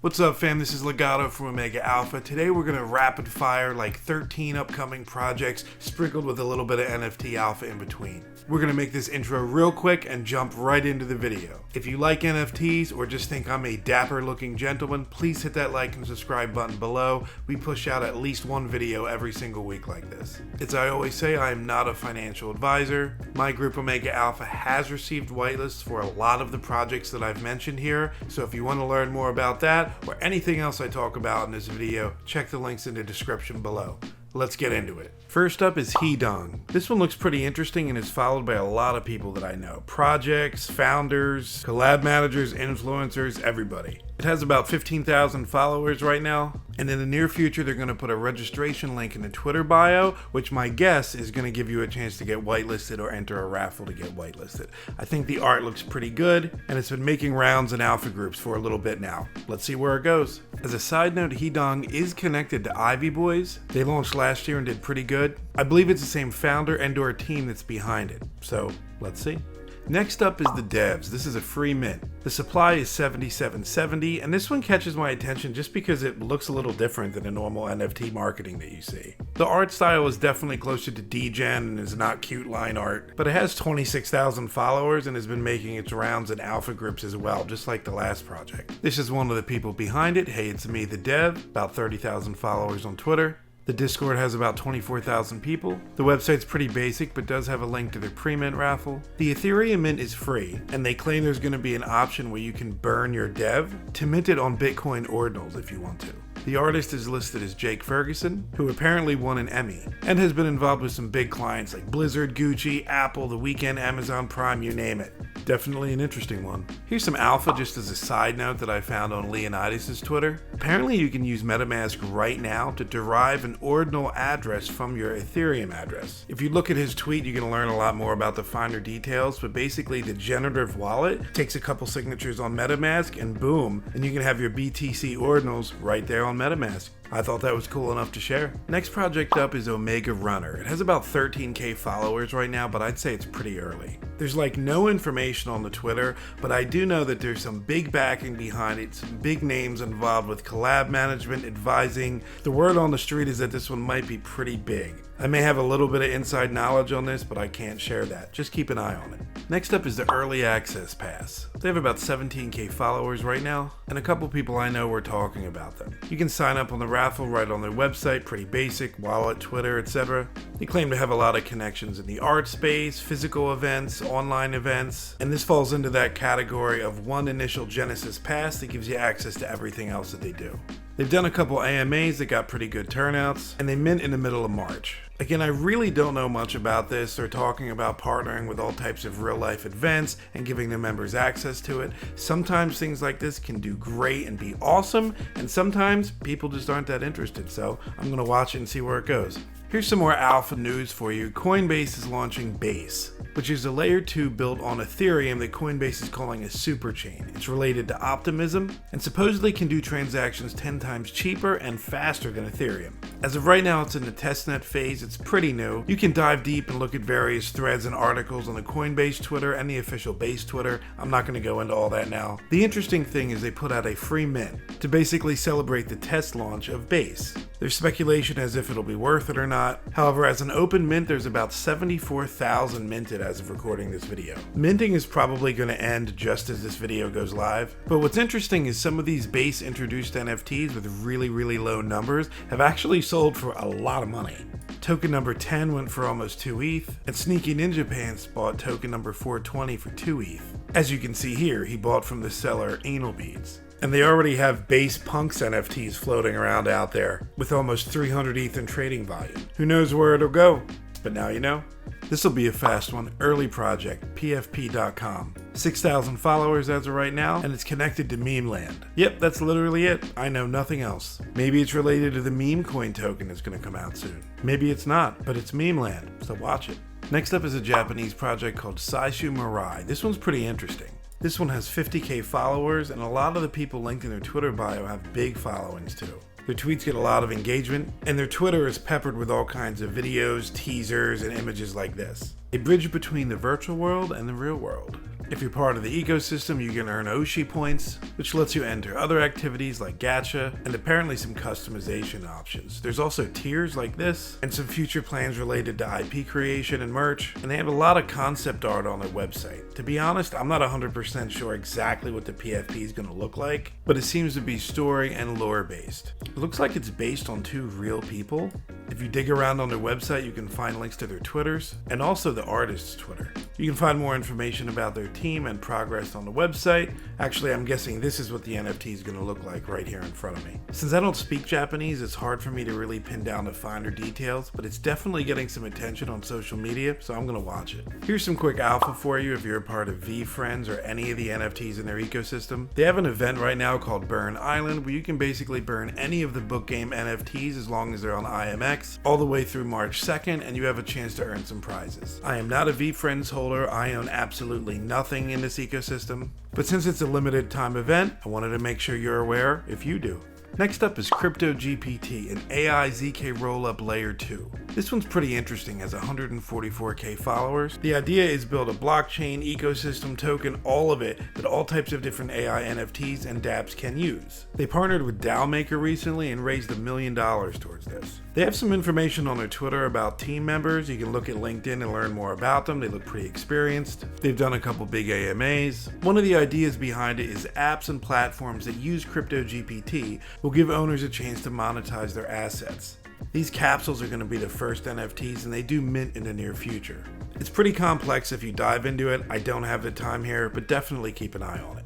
What's up, fam? This is Legato from Omega Alpha. Today we're going to rapid fire like 13 upcoming projects sprinkled with a little bit of NFT alpha in between. We're going to make this intro real quick and jump right into the video. If you like NFTs or just think I'm a dapper looking gentleman, please hit that like and subscribe button below. We push out at least one video every single week like this. As I always say, I am not a financial advisor. My group Omega Alpha has received whitelists for a lot of the projects that I've mentioned here, so if you want to learn more about that or anything else I talk about in this video, check the links in the description below. Let's get into it. First up is HeeDong. This one looks pretty interesting and is followed by a lot of people that I know. Projects, founders, collab managers, influencers, everybody. It has about 15,000 followers right now, and in the near future they're going to put a registration link in the Twitter bio, which my guess is going to give you a chance to get whitelisted or enter a raffle to get whitelisted. I think the art looks pretty good, and it's been making rounds in alpha groups for a little bit now. Let's see where it goes. As a side note, HeeDong is connected to Ivy Boys. They launched last year and did pretty good. I believe it's the same founder and or team that's behind it, so let's see. Next up is the Devs. This is a free mint. The supply is 7770, and this one catches my attention just because it looks a little different than a normal NFT marketing that you see. The art style is definitely closer to degen and is not cute line art, but it has 26,000 followers and has been making its rounds in alpha groups as well, just like the last project. This is one of the people behind it. Hey, it's me, the Dev, about 30,000 followers on Twitter. The Discord has about 24,000 people. The website's pretty basic, but does have a link to their pre-mint raffle. The Ethereum mint is free, and they claim there's going to be an option where you can burn your dev to mint it on Bitcoin ordinals if you want to. The artist is listed as Jake Ferguson, who apparently won an Emmy, and has been involved with some big clients like Blizzard, Gucci, Apple, The Weeknd, Amazon Prime, you name it. Definitely an interesting one. Here's some alpha just as a side note that I found on Leonidas' Twitter. Apparently you can use Metamask right now to derive an ordinal address from your Ethereum address. If you look at his tweet, you can learn a lot more about the finer details, but basically the generative wallet takes a couple signatures on Metamask and boom, and you can have your BTC ordinals right there on Metamask. I thought that was cool enough to share. Next project up is Omega Runner. It has about 13k followers right now, but I'd say it's pretty early. There's like no information on the Twitter, but I do know that there's some big backing behind it, some big names involved with collab management, advising. The word on the street is that this one might be pretty big. I may have a little bit of inside knowledge on this, but I can't share that. Just keep an eye on it. Next up is the Early Access Pass. They have about 17k followers right now, and a couple people I know were talking about them. You can sign up on the raffle right on their website, pretty basic, wallet, Twitter, etc. They claim to have a lot of connections in the art space, physical events, online events, and this falls into that category of one initial Genesis pass that gives you access to everything else that they do. They've done a couple AMAs that got pretty good turnouts, and they mint in the middle of March. Again, I really don't know much about this. They're talking about partnering with all types of real-life events and giving their members access to it. Sometimes things like this can do great and be awesome, and sometimes people just aren't that interested, so I'm going to watch it and see where it goes. Here's some more alpha news for you. Coinbase is launching Base, which is a layer 2 built on Ethereum that Coinbase is calling a super chain. It's related to optimism and supposedly can do transactions 10 times cheaper and faster than Ethereum. As of right now, it's in the testnet phase. It's pretty new. You can dive deep and look at various threads and articles on the Coinbase Twitter and the official Base Twitter. I'm not going to go into all that now. The interesting thing is they put out a free mint to basically celebrate the test launch of Base. There's speculation as if it'll be worth it or not. However, as an open mint, there's about 74,000 minted as of recording this video. Minting is probably going to end just as this video goes live. But what's interesting is some of these Base introduced NFTs with really low numbers have actually sold for a lot of money. Token number 10 went for almost 2 ETH, and Sneaky Ninja Pants bought token number 420 for 2 ETH. As you can see here, he bought from the seller Anal Beads. And they already have Base Punks NFTs floating around out there with almost 300 ETH in trading volume. Who knows where it'll go? But now you know. This will be a fast one. Early project, pfp.com. 6,000 followers as of right now, and it's connected to Meme Land. Yep, that's literally it. I know nothing else. Maybe it's related to the meme coin token that's going to come out soon. Maybe it's not, but it's Meme Land, so watch it. Next up is a Japanese project called Saishu Mirai. This one's pretty interesting. This one has 50k followers, and a lot of the people linked in their Twitter bio have big followings too. Their tweets get a lot of engagement, and their Twitter is peppered with all kinds of videos, teasers, and images like this. A bridge between the virtual world and the real world. If you're part of the ecosystem, you can earn Oshi points, which lets you enter other activities like gacha, and apparently some customization options. There's also tiers like this, and some future plans related to IP creation and merch, and they have a lot of concept art on their website. To be honest, I'm not 100% sure exactly what the PFP is going to look like, but it seems to be story and lore based. It looks like it's based on 2 real people. If you dig around on their website, you can find links to their Twitters, and also the artist's Twitter. You can find more information about their team and progress on the website. Actually, I'm guessing this is what the NFT is going to look like right here in front of me. Since I don't speak Japanese, it's hard for me to really pin down the finer details, but it's definitely getting some attention on social media, so I'm going to watch it. Here's some quick alpha for you if you're a part of Veefriends or any of the NFTs in their ecosystem. They have an event right now called Burn Island, where you can basically burn any of the book game NFTs as long as they're on IMX, all the way through March 2nd, and you have a chance to earn some prizes. I am not a Veefriends holder, I own absolutely nothing in this ecosystem, but since it's a limited time event, I wanted to make sure you're aware if you do. Next up is CryptoGPT, an AI ZK rollup layer 2. This one's pretty interesting, has 144k followers. The idea is build a blockchain, ecosystem, token, all of it, that all types of different AI NFTs and dApps can use. They partnered with DAO Maker recently and raised $1 million towards this. They have some information on their Twitter about team members. You can look at LinkedIn and learn more about them. They look pretty experienced. They've done a couple big AMAs. One of the ideas behind it is apps and platforms that use CryptoGPT will give owners a chance to monetize their assets. These capsules are going to be the first NFTs, and they do mint in the near future. It's pretty complex if you dive into it. I don't have the time here, but definitely keep an eye on it.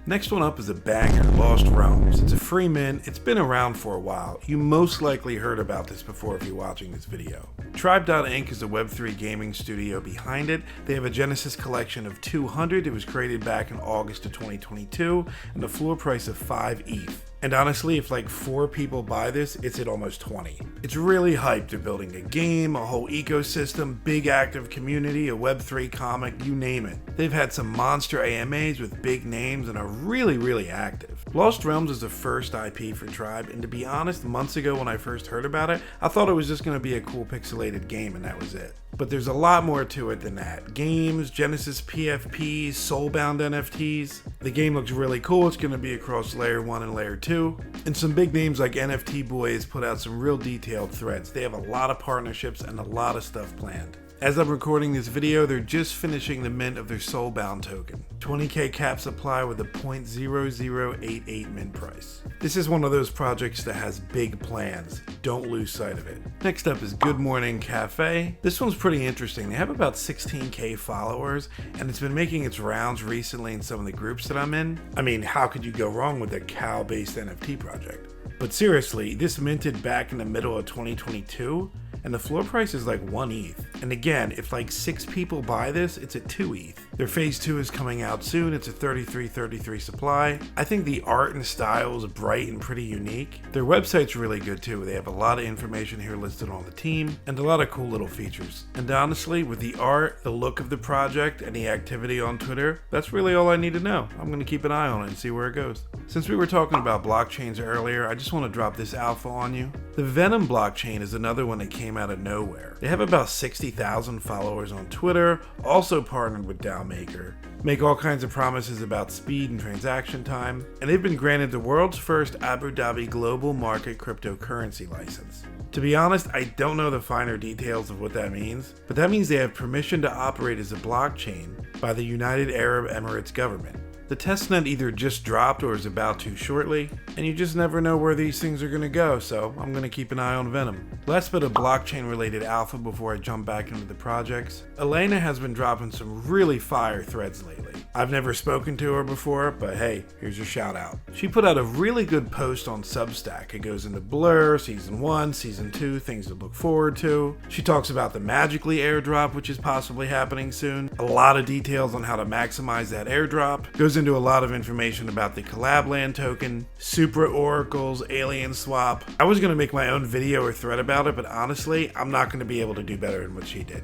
Next one up is a banger, Lost Realms. It's a free mint, it's been around for a while. You most likely heard about this before if you're watching this video. Tribe.inc is a Web3 gaming studio behind it. They have a Genesis collection of 200. It was created back in August of 2022, and the floor price of 5 ETH. And honestly, if like 4 people buy this, it's at almost 20. It's really hyped. They're building a game, a whole ecosystem, big active community, a Web3 comic, you name it. They've had some monster AMAs with big names and are really active. Lost Realms is the first IP for Tribe, and to be honest, months ago when I first heard about it, I thought it was just going to be a cool pixelated game and that was it. But there's a lot more to it than that. Games, Genesis PFPs, soulbound NFTs. The game looks really cool. It's going to be across layer 1 and layer 2. And some big names like NFT Boys put out some real detailed threads. They have a lot of partnerships and a lot of stuff planned. As I'm recording this video, they're just finishing the mint of their Soulbound token. 20k cap supply with a 0.0088 mint price. This is one of those projects that has big plans. Don't lose sight of it. Next up is Good Morning Café. This one's pretty interesting. They have about 16k followers, and it's been making its rounds recently in some of the groups that I'm in. I mean, how could you go wrong with a cow-based NFT project? But seriously, this minted back in the middle of 2022, and the floor price is like 1 ETH. And again, if like 6 people buy this, it's at 2 ETH. Their phase 2 is coming out soon. It's a 33 supply. I think the art and style is bright and pretty unique. Their website's really good too. They have a lot of information here listed on the team and a lot of cool little features. And honestly, with the art, the look of the project, and the activity on Twitter, that's really all I need to know. I'm going to keep an eye on it and see where it goes. Since we were talking about blockchains earlier, I just want to drop this alpha on you. The VENOM blockchain is another one that came out of nowhere. They have about 60,000 followers on Twitter, also partnered with DAO Maker, make all kinds of promises about speed and transaction time, and they've been granted the world's first Abu Dhabi global market cryptocurrency license. To be honest, I don't know the finer details of what that means, but that means they have permission to operate as a blockchain by the United Arab Emirates government. The testnet either just dropped or is about to shortly, and you just never know where these things are going to go, so I'm going to keep an eye on VENOM. Last bit of blockchain related alpha before I jump back into the projects. Elena has been dropping some really fire threads lately. I've never spoken to her before, but hey, here's your shout out. She put out a really good post on Substack. It goes into Blur, Season 1, Season 2, things to look forward to. She talks about the Magically airdrop, which is possibly happening soon. A lot of details on how to maximize that airdrop. Goes into a lot of information about the Collabland token, Supra Oracles, Alien Swap. I was going to make my own video or thread about it, but honestly, I'm not going to be able to do better than what she did.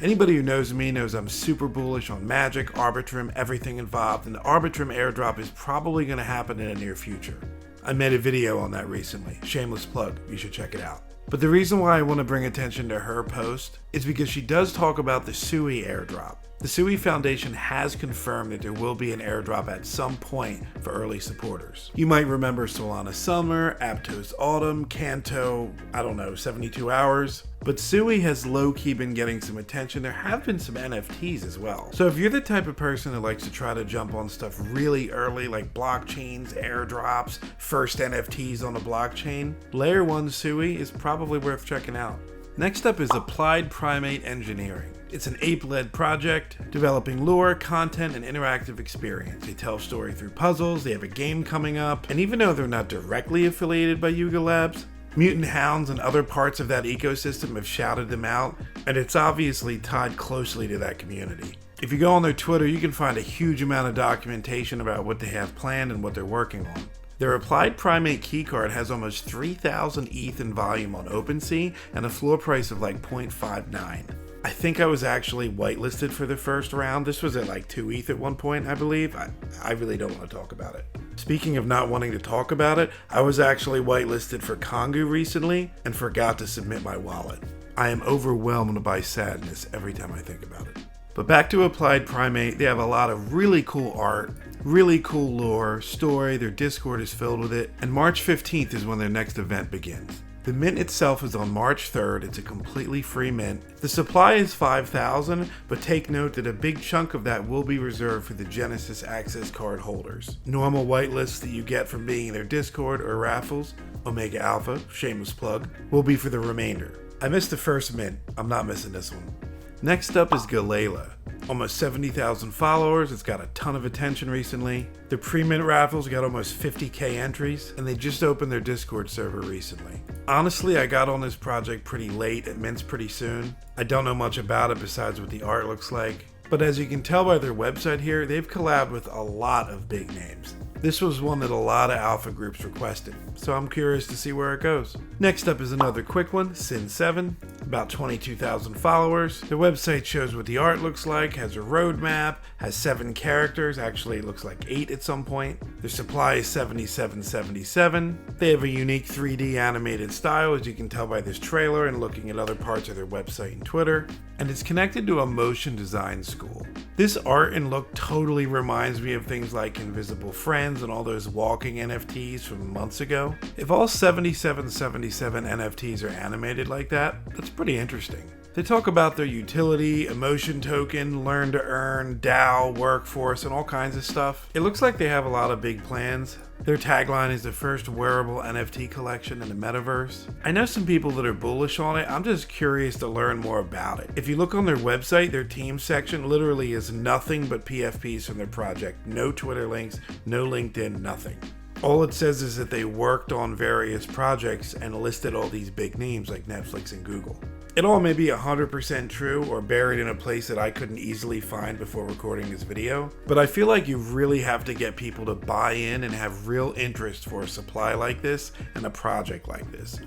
Anybody who knows me knows I'm super bullish on Magic, Arbitrum, everything involved, and the Arbitrum airdrop is probably going to happen in the near future. I made a video on that recently. Shameless plug, you should check it out. But the reason why I want to bring attention to her post is because she does talk about the Sui airdrop. The Sui Foundation has confirmed that there will be an airdrop at some point for early supporters. You might remember Solana Summer, Aptos Autumn, Canto, 72 hours. But Sui has low-key been getting some attention. There have been some NFTs as well. So if you're the type of person that likes to try to jump on stuff really early, like blockchains, airdrops, first NFTs on a blockchain, Layer 1 Sui is probably worth checking out. Next up is Applied Primate Engineering. It's an ape-led project developing lore, content, and interactive experience. They tell story through puzzles, they have a game coming up, and even though they're not directly affiliated by Yuga Labs, Mutant Hounds and other parts of that ecosystem have shouted them out, and it's obviously tied closely to that community. If you go on their Twitter, you can find a huge amount of documentation about what they have planned and what they're working on. Their Applied Primate keycard has almost 3,000 ETH in volume on OpenSea and a floor price of like 0.59. I think I was actually whitelisted for the first round. This was at like 2 ETH at one point, I believe. I really don't want to talk about it. Speaking of not wanting to talk about it, I was actually whitelisted for Kongu recently and forgot to submit my wallet. I am overwhelmed by sadness every time I think about it. But back to Applied Primate, they have a lot of really cool art, really cool lore, story, their Discord is filled with it, and March 15th is when their next event begins. The mint itself is on March 3rd, it's a completely free mint. The supply is 5,000, but take note that a big chunk of that will be reserved for the Genesis Access card holders. Normal whitelists that you get from being in their Discord or raffles, Omega Alpha, shameless plug, will be for the remainder. I missed the first mint, I'm not missing this one. Next up is Galleyla. Almost 70,000 followers, it's got a ton of attention recently. The pre-mint raffles got almost 50k entries, and they just opened their Discord server recently. Honestly, I got on this project pretty late, it mints pretty soon. I don't know much about it besides what the art looks like. But as you can tell by their website here, they've collabed with a lot of big names. This was one that a lot of alpha groups requested, so I'm curious to see where it goes. Next up is another quick one, Sin7, about 22,000 followers. Their website shows what the art looks like, has a roadmap, has 7 characters, actually it looks like 8 at some point. Their supply is 7777. They have a unique 3D animated style, as you can tell by this trailer and looking at other parts of their website and Twitter, and it's connected to a motion design school. This art and look totally reminds me of things like Invisible Friends and all those walking NFTs from months ago. If all 7777 NFTs are animated like that, that's pretty interesting. They talk about their utility, emotion token, learn to earn, DAO, workforce, and all kinds of stuff. It looks like they have a lot of big plans. Their tagline is the first wearable NFT collection in the metaverse. I know some people that are bullish on it. I'm just curious to learn more about it. If you look on their website, their team section literally is nothing but PFPs from their project. No Twitter links, no LinkedIn, nothing. All it says is that they worked on various projects and listed all these big names like Netflix and Google. It all may be 100% true or buried in a place that I couldn't easily find before recording this video, but I feel like you really have to get people to buy in and have real interest for a supply like this and a project like this.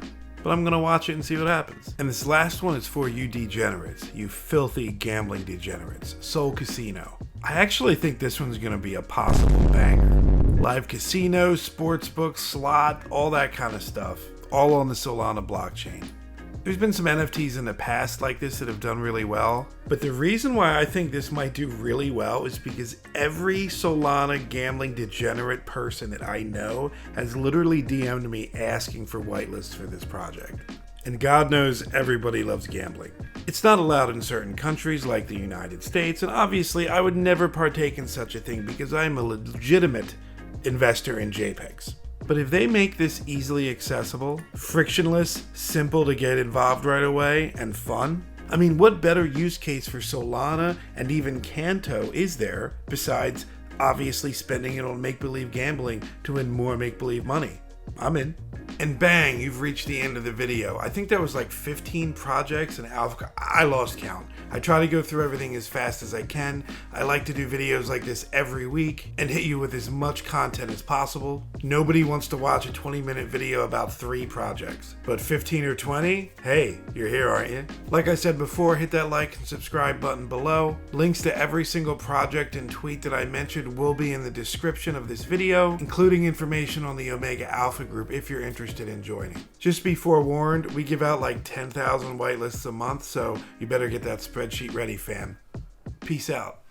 But I'm gonna watch it and see what happens. And this last one is for you degenerates, you filthy gambling degenerates, Soul Casino. I actually think this one's gonna be a possible banger. Live casino, sportsbook, slot, all that kind of stuff, all on the Solana blockchain. There's been some NFTs in the past like this that have done really well, but the reason why I think this might do really well is because every Solana gambling degenerate person that I know has literally DM'd me asking for whitelists for this project. And God knows everybody loves gambling. It's not allowed in certain countries like the United States, and obviously I would never partake in such a thing because I am a legitimate investor in JPEGs. But if they make this easily accessible, frictionless, simple to get involved right away, and fun, I mean, what better use case for Solana and even Canto is there besides obviously spending it on make-believe gambling to win more make-believe money? I'm in. And bang, you've reached the end of the video. I think that was like 15 projects and alpha. I lost count. I try to go through everything as fast as I can. I like to do videos like this every week and hit you with as much content as possible. Nobody wants to watch a 20-minute video about 3 projects, but 15 or 20, hey, you're here, aren't you? Like I said before, hit that like and subscribe button below. Links to every single project and tweet that I mentioned will be in the description of this video, including information on the Omega Alpha group if you're interested in joining. Just be forewarned, we give out like 10,000 whitelists a month, so you better get that spreadsheet ready, fam. Peace out.